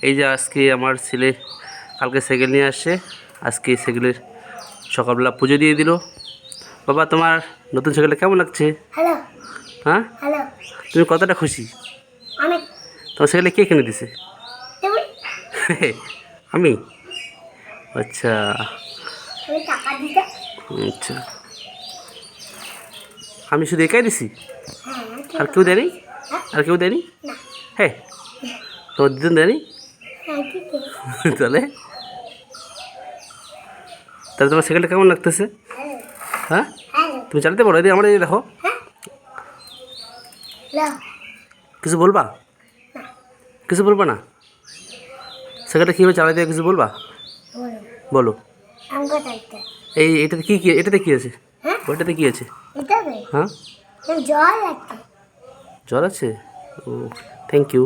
এই যে আজকে আমার ছেলে কালকে সাইকেল নিয়ে আসছে, আজকে সাইকেলের সকালবেলা পুজো দিয়ে দিল। বাবা, তোমার নতুন সাইকেলটা কেমন লাগছে? হ্যালো। হ্যাঁ, হ্যালো। তুমি কতটা খুশি? অনেক। তোমার সাইকেলটা কে কিনে দিছে? তুমি? আমি? আচ্ছা আমি টাকা দিতে। আচ্ছা, আমি শুধু একাই দিছি? হ্যাঁ। আর কেউ দেয়নি? হ্যাঁ? আর কেউ দেয়নি? না। হ্যাঁ, তোমার দুজন দেয়নি? হ্যাঁ, ঠিক আছে। তাহলে তাহলে তোমার সাইকেলটা কেমন লাগতেছে? হ্যালো। হ্যাঁ, হ্যালো। তুমি চালাতে পারো? আমার এই দেখো। হ্যাঁ। হ্যালো। কিছু বলবা? না। কিছু বলবা না? সাইকেলটা কীভাবে চালাতে হয় কিছু বলবা? বলো। বলো। আঙ্গুল চাইতে। এটাতে কী এটাতে কী আছে? হ্যাঁ? ওইটাতে কী আছে? এটাতে? হ্যাঁ, জল লাগবে। জল আছে? ও, থ্যাংক ইউ।